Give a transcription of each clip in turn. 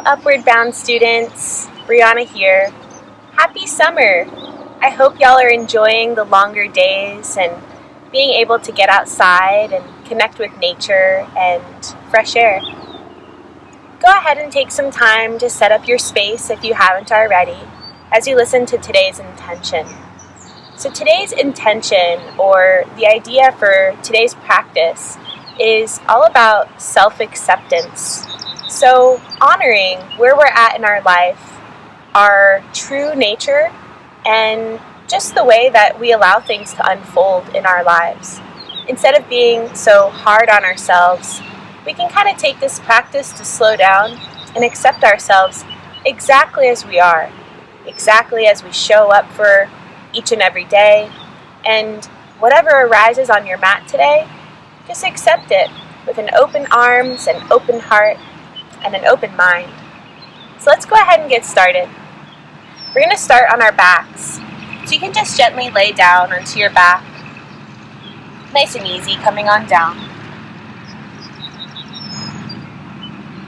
Upward Bound students, Brianna here. Happy summer! I hope y'all are enjoying the longer days and being able to get outside and connect with nature and fresh air. Go ahead and take some time to set up your space if you haven't already as you listen to today's intention. So today's intention, or the idea for today's practice, is all about self-acceptance. So honoring where we're at in our life, our true nature, and just the way that we allow things to unfold in our lives. Instead of being so hard on ourselves, we can kind of take this practice to slow down and accept ourselves exactly as we are, exactly as we show up for each and every day. And whatever arises on your mat today, just accept it with an open arms, an open heart, and an open mind. So let's go ahead and get started. We're going to start on our backs. So you can just gently lay down onto your back. Nice and easy, coming on down.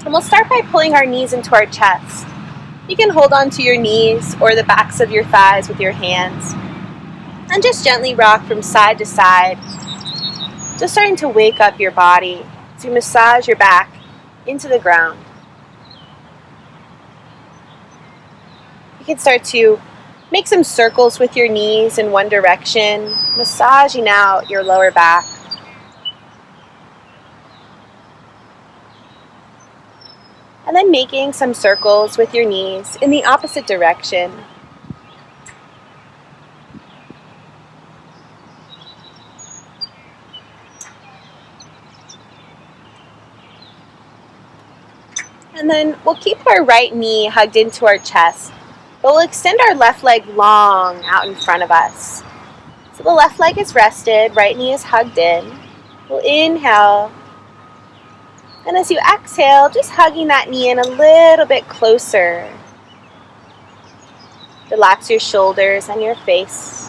And we'll start by pulling our knees into our chest. You can hold onto your knees or the backs of your thighs with your hands. And just gently rock from side to side. Just starting to wake up your body as you massage your back into the ground. You can start to make some circles with your knees in one direction, massaging out your lower back. And then making some circles with your knees in the opposite direction. And then we'll keep our right knee hugged into our chest, but we'll extend our left leg long out in front of us. So the left leg is rested, right knee is hugged in. We'll inhale. And as you exhale, just hugging that knee in a little bit closer. Relax your shoulders and your face.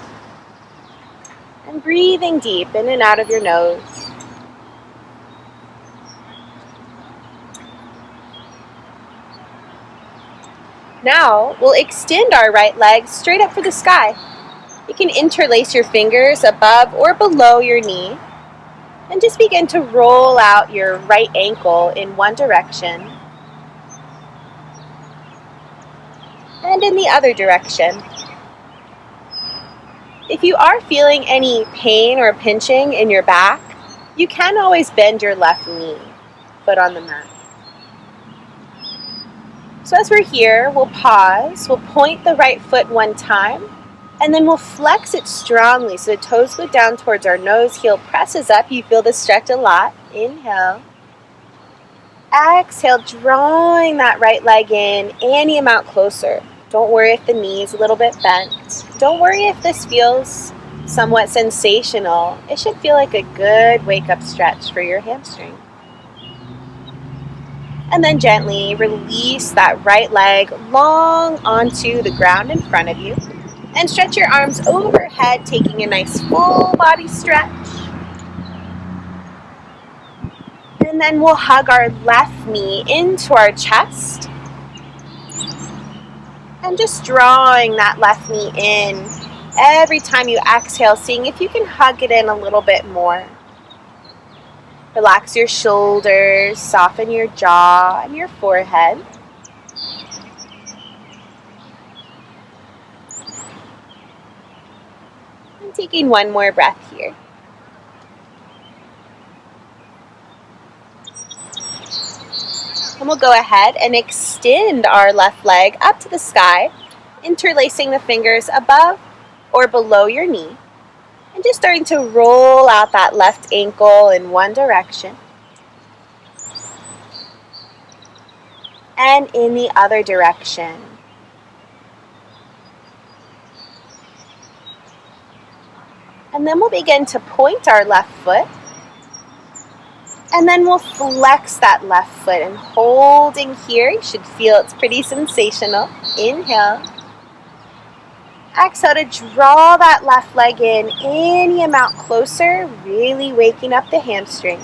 And breathing deep in and out of your nose. Now, we'll extend our right leg straight up for the sky. You can interlace your fingers above or below your knee. And just begin to roll out your right ankle in one direction. And in the other direction. If you are feeling any pain or pinching in your back, you can always bend your left knee, foot on the mat. So as we're here, we'll pause, we'll point the right foot one time, and then we'll flex it strongly so the toes go down towards our nose, heel presses up. You feel this stretch a lot. Inhale. Exhale, drawing that right leg in any amount closer. Don't worry if the knee is a little bit bent. Don't worry if this feels somewhat sensational. It should feel like a good wake-up stretch for your hamstring. And then gently release that right leg long onto the ground in front of you. And stretch your arms overhead, taking a nice full body stretch. And then we'll hug our left knee into our chest. And just drawing that left knee in every time you exhale, seeing if you can hug it in a little bit more. Relax your shoulders, soften your jaw and your forehead. And taking one more breath here. And we'll go ahead and extend our left leg up to the sky, interlacing the fingers above or below your knee. And just starting to roll out that left ankle in one direction. And in the other direction. And then we'll begin to point our left foot. And then we'll flex that left foot and holding here. You should feel it's pretty sensational. Inhale. Exhale to draw that left leg in any amount closer, really waking up the hamstring.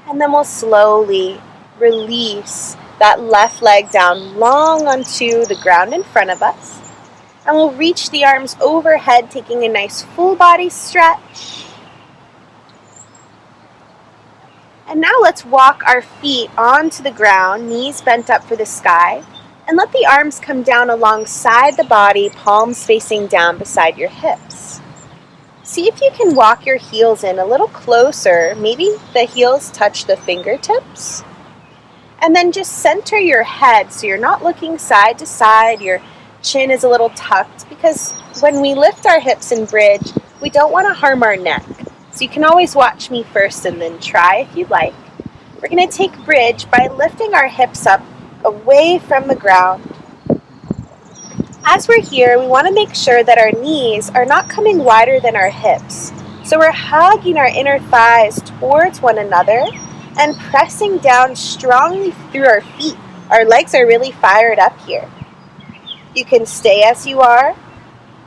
And then we'll slowly release that left leg down long onto the ground in front of us. And we'll reach the arms overhead, taking a nice full body stretch. And now let's walk our feet onto the ground, knees bent up for the sky, and let the arms come down alongside the body, palms facing down beside your hips. See if you can walk your heels in a little closer. Maybe the heels touch the fingertips. And then just center your head so you're not looking side to side. Your chin is a little tucked, because when we lift our hips and bridge, we don't want to harm our neck. So you can always watch me first and then try if you'd like. We're going to take bridge by lifting our hips up away from the ground. As we're here, we want to make sure that our knees are not coming wider than our hips. So we're hugging our inner thighs towards one another and pressing down strongly through our feet. Our legs are really fired up here. You can stay as you are,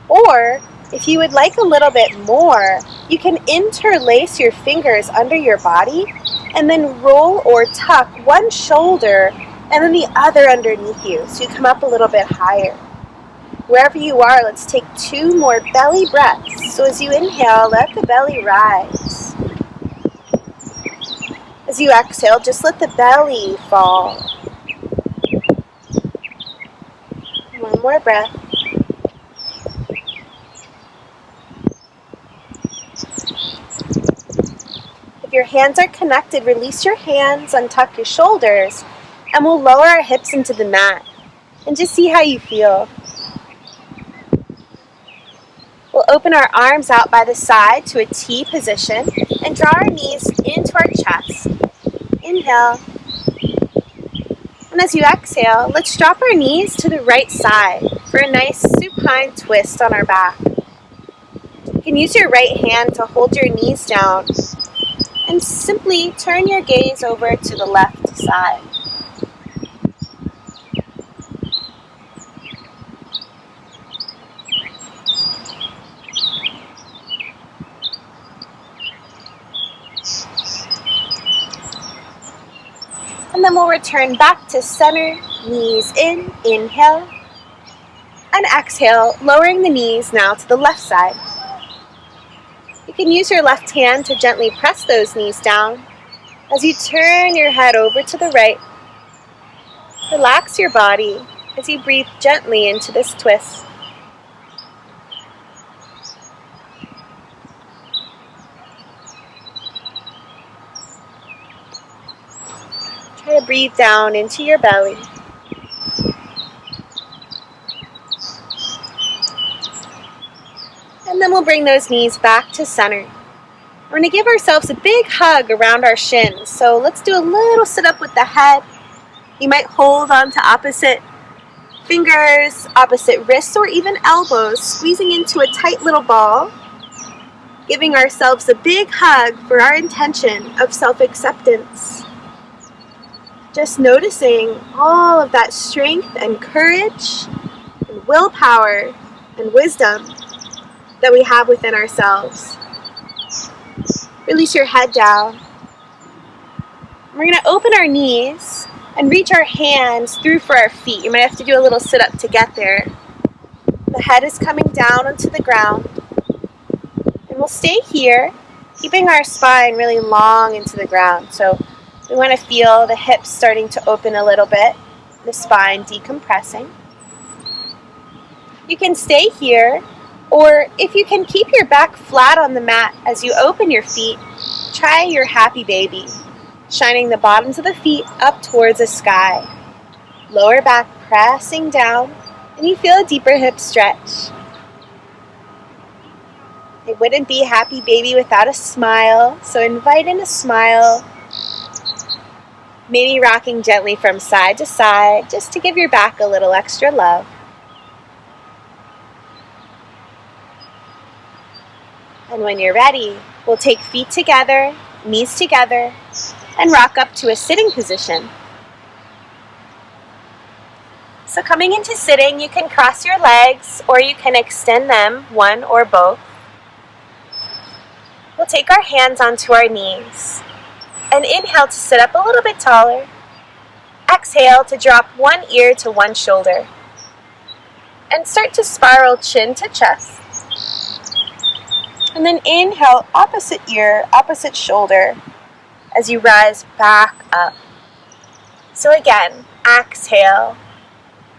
or if you would like a little bit more, you can interlace your fingers under your body and then roll or tuck one shoulder and then the other underneath you, so you come up a little bit higher. Wherever you are, let's take 2 more belly breaths. So as you inhale, let the belly rise. As you exhale, just let the belly fall. One more breath. If your hands are connected, release your hands, untuck your shoulders, and we'll lower our hips into the mat. And just see how you feel. We'll open our arms out by the side to a T position and draw our knees into our chest. Inhale. And as you exhale, let's drop our knees to the right side for a nice supine twist on our back. You can use your right hand to hold your knees down and simply turn your gaze over to the left side. And then we'll return back to center, knees in, inhale, and exhale, lowering the knees now to the left side. You can use your left hand to gently press those knees down as you turn your head over to the right. Relax your body as you breathe gently into this twist. Try to breathe down into your belly. And then we'll bring those knees back to center. We're going to give ourselves a big hug around our shins. So let's do a little sit up with the head. You might hold on to opposite fingers, opposite wrists, or even elbows, squeezing into a tight little ball, giving ourselves a big hug for our intention of self-acceptance. Just noticing all of that strength and courage and willpower and wisdom that we have within ourselves. Release your head down. We're going to open our knees and reach our hands through for our feet. You might have to do a little sit up to get there. The head is coming down onto the ground. And we'll stay here, keeping our spine really long into the ground. So we want to feel the hips starting to open a little bit, the spine decompressing. You can stay here, or if you can keep your back flat on the mat as you open your feet, try your happy baby, shining the bottoms of the feet up towards the sky. Lower back pressing down, and you feel a deeper hip stretch. It wouldn't be happy baby without a smile, so invite in a smile. Maybe rocking gently from side to side, just to give your back a little extra love. And when you're ready, we'll take feet together, knees together, and rock up to a sitting position. So coming into sitting, you can cross your legs or you can extend them, one or both. We'll take our hands onto our knees. And inhale to sit up a little bit taller. Exhale to drop one ear to one shoulder. And start to spiral chin to chest. And then inhale, opposite ear, opposite shoulder, as you rise back up. So again, exhale,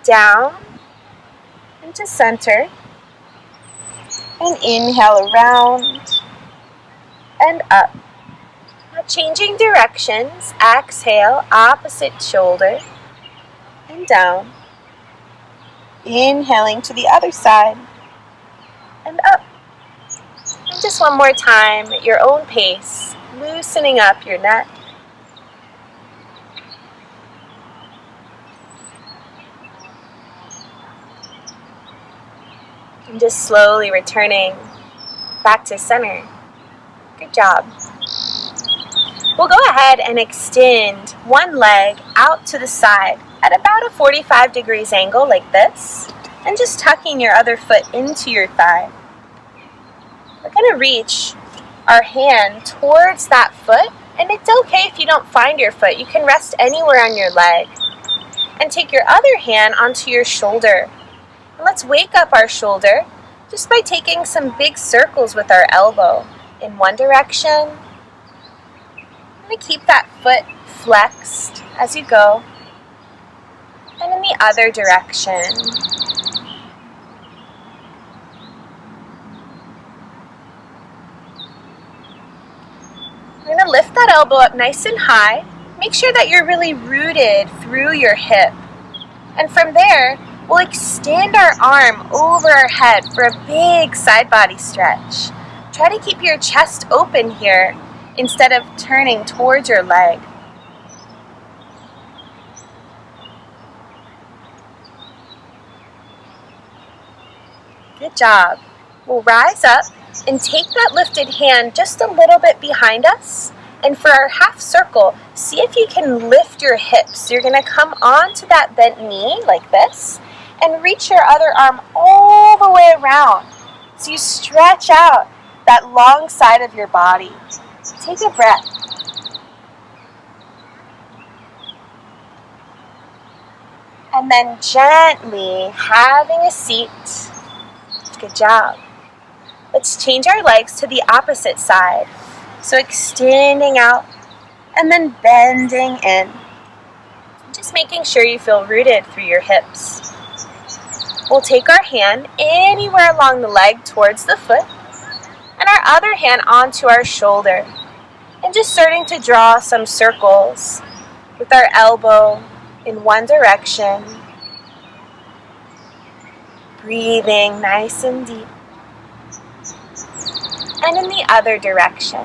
down into center. And inhale around and up. Now changing directions, exhale, opposite shoulder and down. Inhaling to the other side and up. And just one more time at your own pace, loosening up your neck. And just slowly returning back to center. Good job. We'll go ahead and extend one leg out to the side at about a 45 degrees angle like this, and just tucking your other foot into your thigh. We're going to reach our hand towards that foot, and it's okay if you don't find your foot. You can rest anywhere on your leg. And take your other hand onto your shoulder. And let's wake up our shoulder just by taking some big circles with our elbow in one direction. I'm going to keep that foot flexed as you go. And in the other direction. We're going to lift that elbow up nice and high. Make sure that you're really rooted through your hip. And from there, we'll extend our arm over our head for a big side body stretch. Try to keep your chest open here instead of turning towards your leg. Good job. We'll rise up and take that lifted hand just a little bit behind us. And for our half circle, see if you can lift your hips. You're going to come onto that bent knee like this and reach your other arm all the way around. So you stretch out that long side of your body. Take a breath. And then gently having a seat. Good job. Let's change our legs to the opposite side. So extending out and then bending in. Just making sure you feel rooted through your hips. We'll take our hand anywhere along the leg towards the foot and our other hand onto our shoulder. And just starting to draw some circles with our elbow in one direction. Breathing nice and deep. And in the other direction.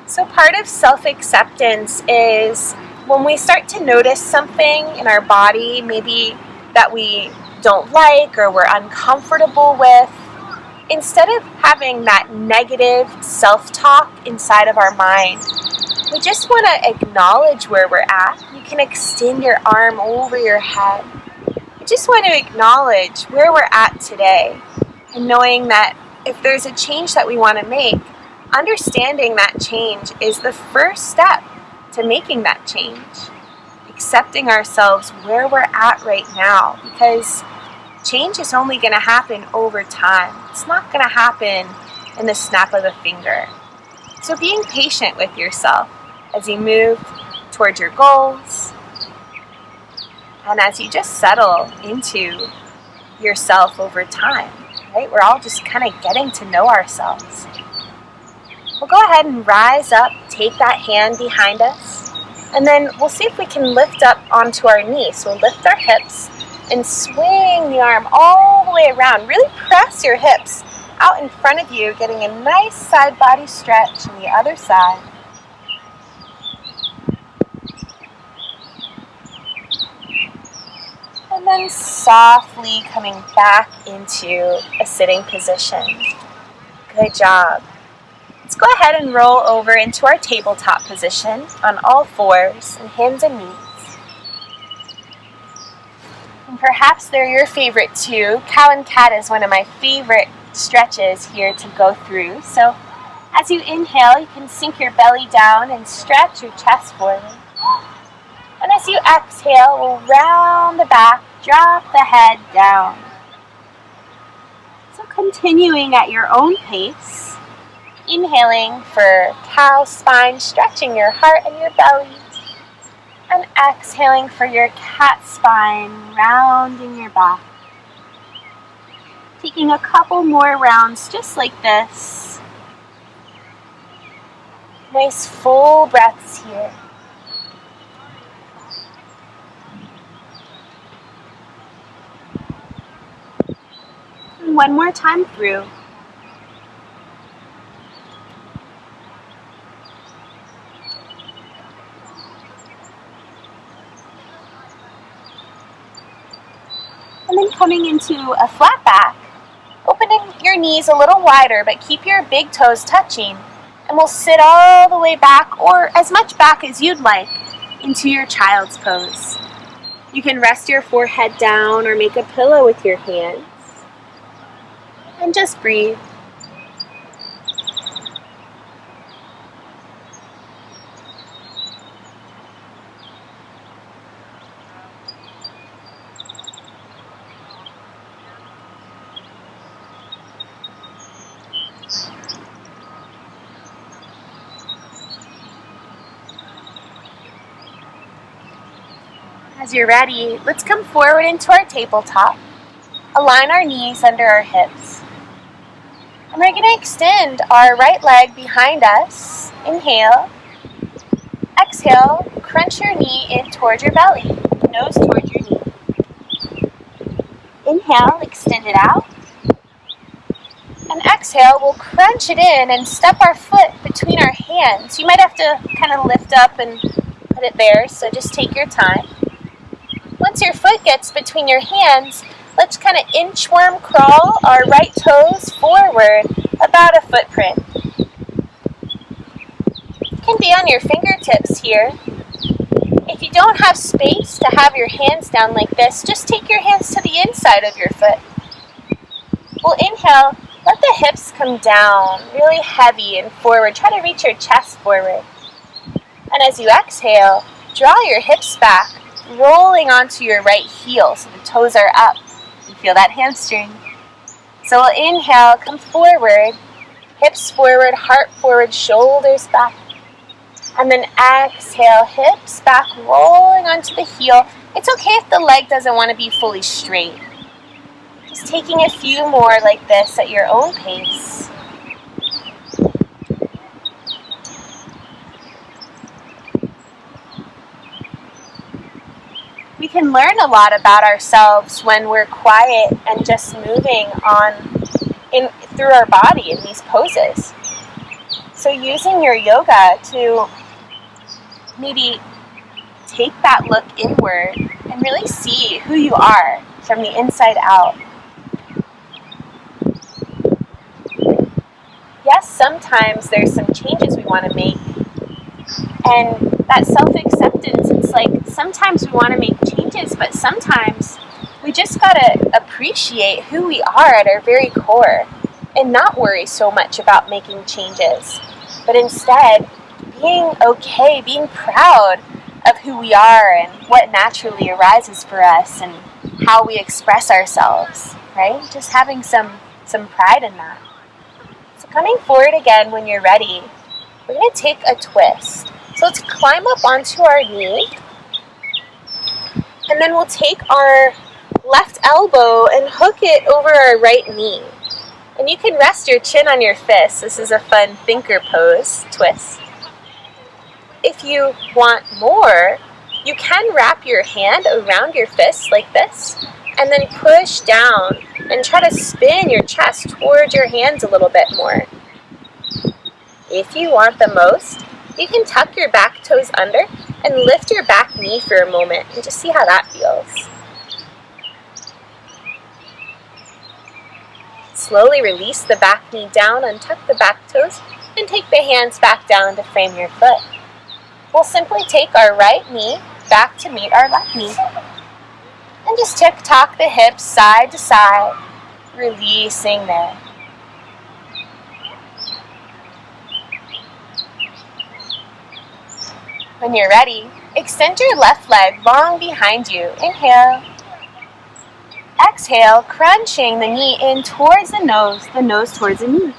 So part of self-acceptance is when we start to notice something in our body, maybe that we don't like or we're uncomfortable with, instead of having that negative self-talk inside of our mind, we just want to acknowledge where we're at. You can extend your arm over your head. We just want to acknowledge where we're at today, and knowing that if there's a change that we want to make, understanding that change is the first step to making that change. Accepting ourselves where we're at right now, because change is only going to happen over time. It's not going to happen in the snap of a finger. So being patient with yourself as you move towards your goals, and as you just settle into yourself over time, right? We're all just kind of getting to know ourselves. We'll go ahead and rise up, take that hand behind us, and then we'll see if we can lift up onto our knees. So we'll lift our hips and swing the arm all the way around. Really press your hips out in front of you, getting a nice side body stretch on the other side. And then softly coming back into a sitting position. Good job. Let's go ahead and roll over into our tabletop position on all fours and hands and knees. And perhaps they're your favorite too. Cow and cat is one of my favorite stretches here to go through. So As you inhale, you can sink your belly down and stretch your chest forward. And as you exhale, we'll round the back, drop the head down. So continuing at your own pace, inhaling for cow spine, stretching your heart and your belly. And exhaling for your cat spine, rounding your back. Taking a couple more rounds just like this. Nice full breaths here. And one more time through. And then coming into a flat back, opening your knees a little wider, but keep your big toes touching. And we'll sit all the way back, or as much back as you'd like, into your child's pose. You can rest your forehead down or make a pillow with your hands. And just breathe. As you're ready, let's come forward into our tabletop. Align our knees under our hips. And we're going to extend our right leg behind us. Inhale. Exhale, crunch your knee in towards your belly, nose towards your knee. Inhale, extend it out. And exhale, we'll crunch it in and step our foot between our hands. You might have to kind of lift up and put it there, so just take your time. Once your foot gets between your hands, let's kind of inchworm crawl our right toes forward about a footprint. You can be on your fingertips here. If you don't have space to have your hands down like this, just take your hands to the inside of your foot. We'll inhale, let the hips come down, really heavy and forward. Try to reach your chest forward. And as you exhale, draw your hips back, rolling onto your right heel so the toes are up. You feel that hamstring. So we'll inhale, come forward, hips forward, heart forward, shoulders back. And then exhale, hips back, rolling onto the heel. It's okay if the leg doesn't want to be fully straight. Just taking a few more like this at your own pace. We can learn a lot about ourselves when we're quiet and just moving through our body in these poses. So using your yoga to maybe take that look inward and really see who you are from the inside out. Yes, sometimes there's some changes we want to make. And that self-acceptance, it's like sometimes we want to make changes, but sometimes we just gotta appreciate who we are at our very core and not worry so much about making changes, but instead being okay, being proud of who we are and what naturally arises for us and how we express ourselves, right? Just having some pride in that. So coming forward again when you're ready, we're going to take a twist. So let's climb up onto our knee, and then we'll take our left elbow and hook it over our right knee. And you can rest your chin on your fist. This is a fun thinker pose, twist. If you want more, you can wrap your hand around your fist like this, and then push down and try to spin your chest towards your hands a little bit more. If you want the most, you can tuck your back toes under and lift your back knee for a moment and just see how that feels. Slowly release the back knee down, untuck the back toes, and take the hands back down to frame your foot. We'll simply take our right knee back to meet our left knee. And just tick-tock the hips side to side, releasing there. When you're ready, extend your left leg long behind you. Inhale. Exhale, crunching the knee in towards the nose towards the knee.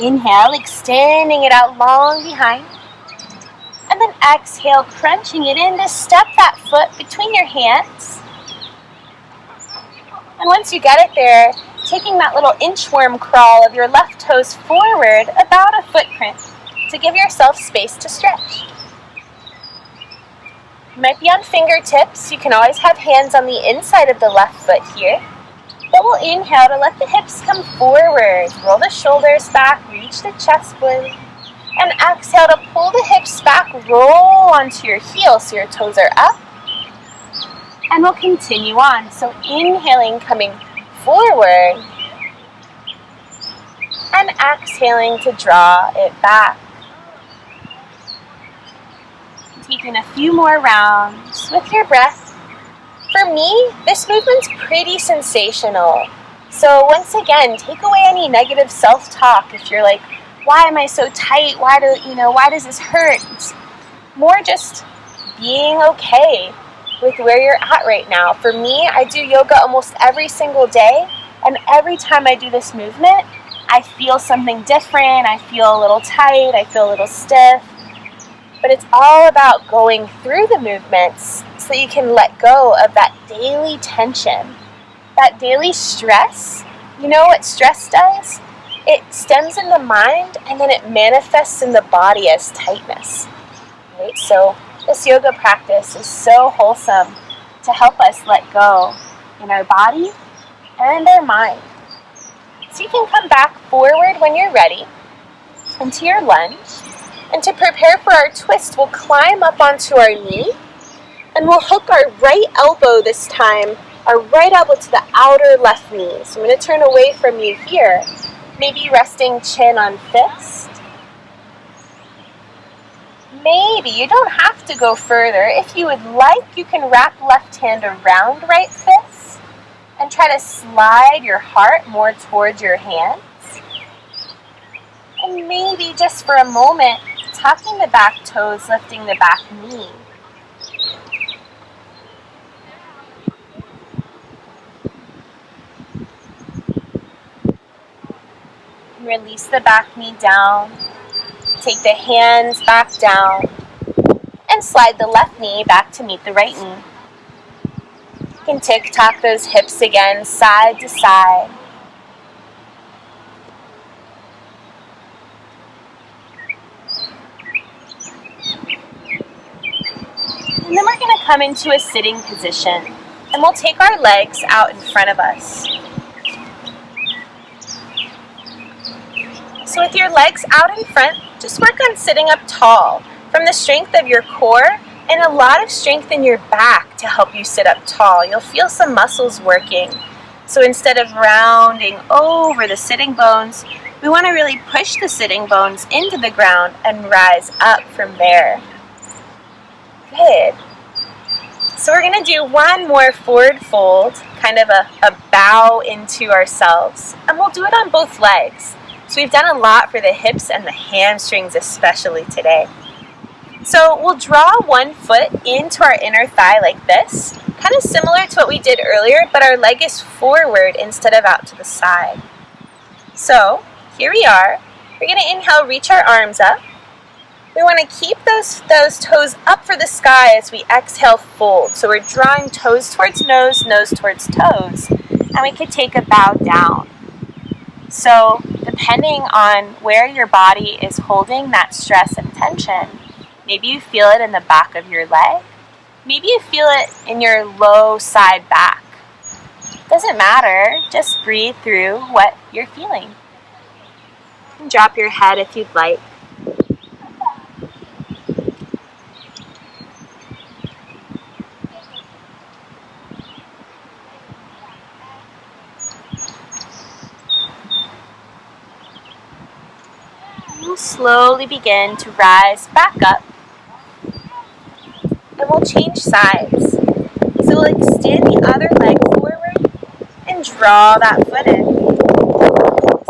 Inhale, extending it out long behind. And then exhale, crunching it in to step that foot between your hands. And once you get it there, taking that little inchworm crawl of your left toes forward about a footprint to give yourself space to stretch. You might be on fingertips. You can always have hands on the inside of the left foot here. But we'll inhale to let the hips come forward. Roll the shoulders back, reach the chest blade. And exhale to pull the hips back, roll onto your heels so your toes are up. And we'll continue on. So inhaling, coming forward. And exhaling to draw it back. Taking a few more rounds with your breath. For me, this movement's pretty sensational. So once again, take away any negative self-talk. If you're like, why am I so tight? Why does this hurt? It's more just being okay with where you're at right now. For me, I do yoga almost every single day, and every time I do this movement, I feel something different. I feel a little tight, I feel a little stiff. But it's all about going through the movements so you can let go of that daily tension, that daily stress. You know what stress does? It stems in the mind and then it manifests in the body as tightness. Right? So this yoga practice is so wholesome to help us let go in our body and our mind. So you can come back forward when you're ready into your lunge. And to prepare for our twist, we'll climb up onto our knee and we'll hook our right elbow this time, our right elbow to the outer left knee. So I'm going to turn away from you here, maybe resting chin on fist. Maybe, you don't have to go further. If you would like, you can wrap left hand around right fist and try to slide your heart more towards your hands. And maybe just for a moment, tucking the back toes, lifting the back knee. And release the back knee down. Take the hands back down. And slide the left knee back to meet the right knee. You can tick-tock those hips again, side to side. And then we're going to come into a sitting position, and we'll take our legs out in front of us. So with your legs out in front, just work on sitting up tall from the strength of your core and a lot of strength in your back to help you sit up tall. You'll feel some muscles working. So instead of rounding over the sitting bones, we want to really push the sitting bones into the ground and rise up from there. Good. So we're going to do one more forward fold, kind of a bow into ourselves. And we'll do it on both legs. So we've done a lot for the hips and the hamstrings especially today. So we'll draw one foot into our inner thigh like this, kind of similar to what we did earlier, but our leg is forward instead of out to the side. So here we are. We're going to inhale, reach our arms up. We want to keep those toes up for the sky as we exhale, fold. So we're drawing toes towards nose, nose towards toes. And we could take a bow down. So depending on where your body is holding that stress and tension, maybe you feel it in the back of your leg. Maybe you feel it in your low side back. Doesn't matter. Just breathe through what you're feeling. And drop your head if you'd like. We'll slowly begin to rise back up, and we'll change sides. So we'll extend the other leg forward and draw that foot in.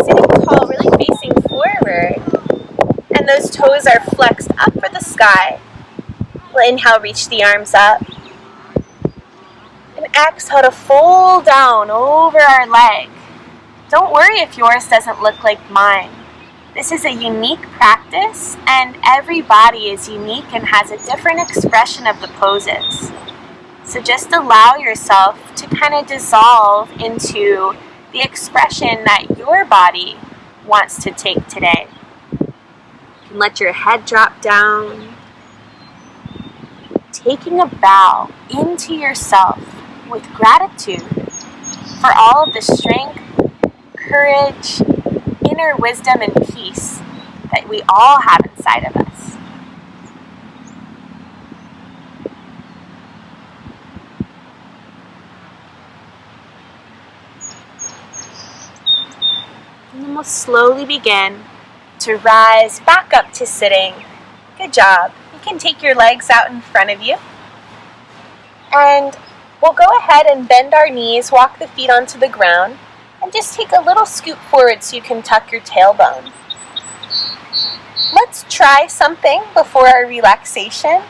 Sitting tall, really facing forward, and those toes are flexed up for the sky. We'll inhale, reach the arms up. And exhale to fold down over our leg. Don't worry if yours doesn't look like mine. This is a unique practice, and every body is unique and has a different expression of the poses. So just allow yourself to kind of dissolve into the expression that your body wants to take today. You can let your head drop down, taking a bow into yourself with gratitude for all of the strength, courage, inner wisdom, and peace that we all have inside of us. And then we'll slowly begin to rise back up to sitting. Good job. You can take your legs out in front of you. And we'll go ahead and bend our knees, walk the feet onto the ground, and just take a little scoop forward so you can tuck your tailbone. Let's try something before our relaxation.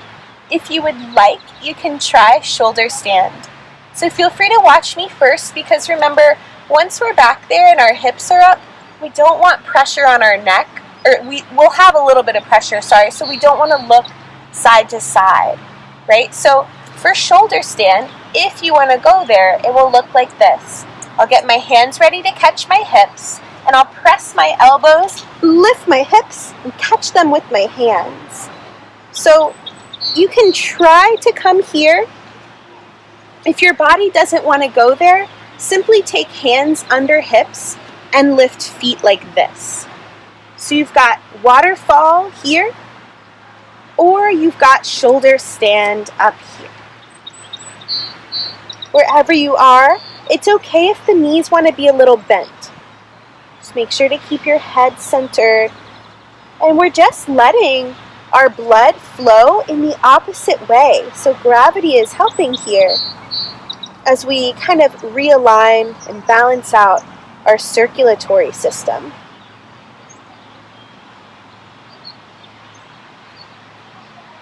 If you would like, you can try shoulder stand. So feel free to watch me first, because remember, once we're back there and our hips are up, we don't want pressure on our neck, or we'll have a little bit of pressure, so we don't want to look side to side, right? So for shoulder stand, if you want to go there, it will look like this. I'll get my hands ready to catch my hips, and I'll press my elbows, lift my hips, and catch them with my hands. So you can try to come here. If your body doesn't want to go there, simply take hands under hips and lift feet like this. So you've got waterfall here, or you've got shoulder stand up here. Wherever you are, it's okay if the knees want to be a little bent. Just make sure to keep your head centered. And we're just letting our blood flow in the opposite way. So gravity is helping here as we kind of realign and balance out our circulatory system.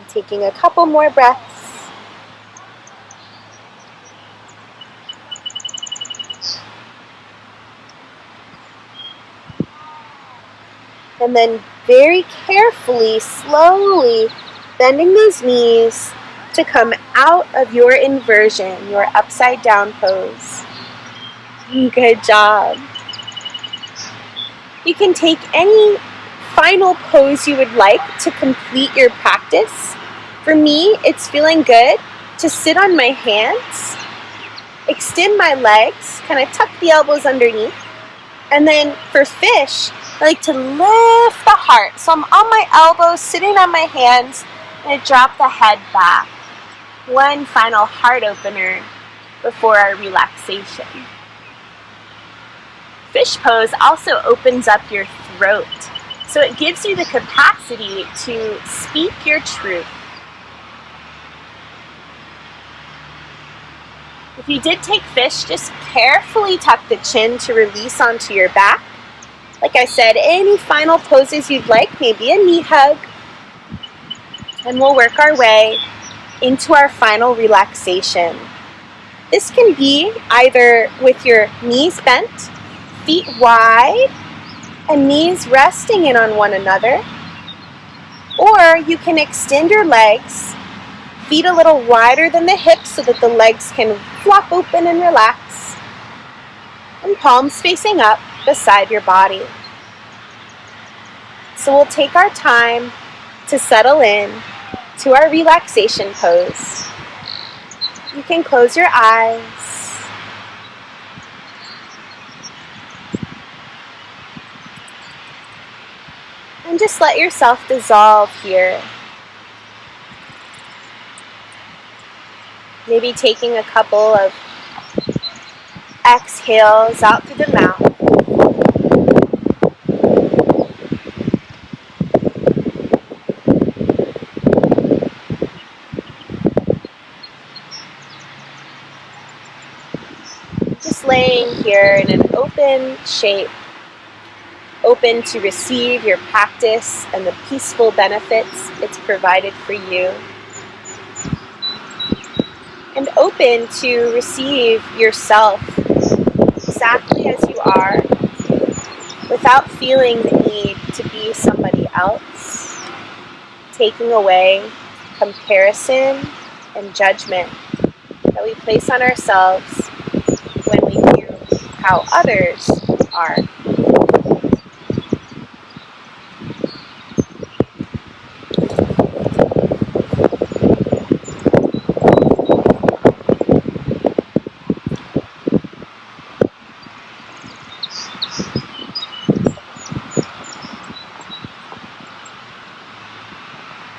Taking a couple more breaths. And then very carefully, slowly bending those knees to come out of your inversion, your upside down pose. Good job. You can take any final pose you would like to complete your practice. For me, it's feeling good to sit on my hands, extend my legs, kind of tuck the elbows underneath, and then for fish, I like to lift the heart. So I'm on my elbows, sitting on my hands, and I drop the head back. One final heart opener before our relaxation. Fish pose also opens up your throat, so it gives you the capacity to speak your truth. If you did take fish, just carefully tuck the chin to release onto your back. Like I said, any final poses you'd like, maybe a knee hug. And we'll work our way into our final relaxation. This can be either with your knees bent, feet wide, and knees resting in on one another. Or you can extend your legs, feet a little wider than the hips so that the legs can flop open and relax. And palms facing up beside your body. So we'll take our time to settle in to our relaxation pose. You can close your eyes. And just let yourself dissolve here. Maybe taking a couple of exhales out through the mouth. Just laying here in an open shape, open to receive your practice and the peaceful benefits it's provided for you. And open to receive yourself exactly as you are, without feeling the need to be somebody else, taking away comparison and judgment that we place on ourselves when we view how others are.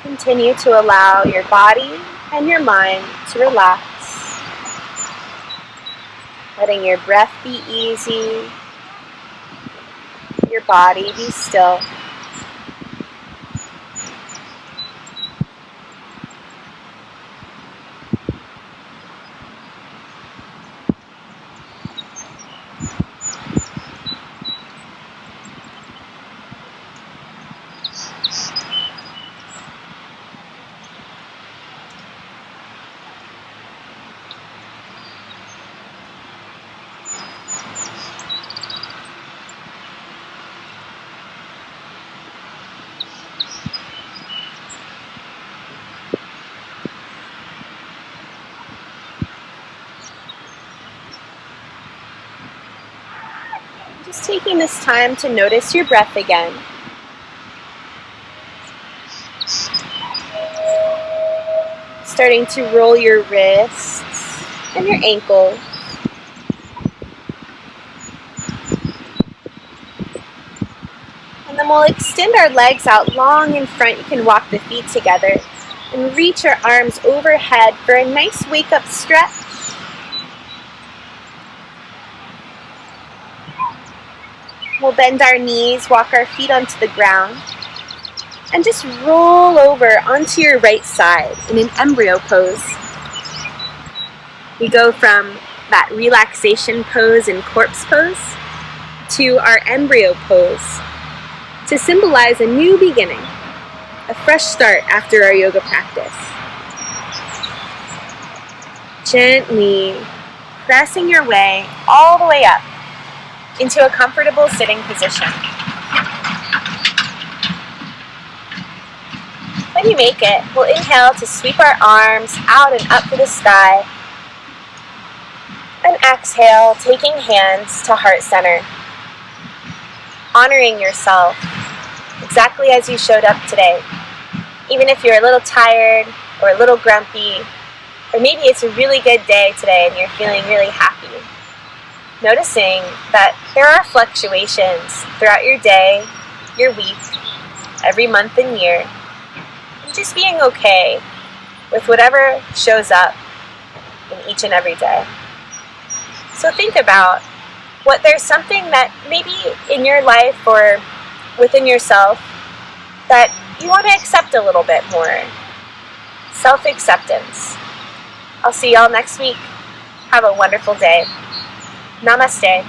Continue to allow your body and your mind to relax, letting your breath be easy, your body be still. Just taking this time to notice your breath again. Starting to roll your wrists and your ankles. And then we'll extend our legs out long in front. You can walk the feet together and reach our arms overhead for a nice wake-up stretch. We'll bend our knees, walk our feet onto the ground, and just roll over onto your right side in an embryo pose. We go from that relaxation pose and corpse pose to our embryo pose to symbolize a new beginning, a fresh start after our yoga practice. Gently pressing your way all the way up into a comfortable sitting position. When you make it, we'll inhale to sweep our arms out and up to the sky. And exhale, taking hands to heart center. Honoring yourself exactly as you showed up today. Even if you're a little tired or a little grumpy, or maybe it's a really good day today and you're feeling really happy. Noticing that there are fluctuations throughout your day, your week, every month and year, and just being okay with whatever shows up in each and every day. So think about what there's something that maybe in your life or within yourself that you want to accept a little bit more. Self-acceptance. I'll see y'all next week. Have a wonderful day. Namaste.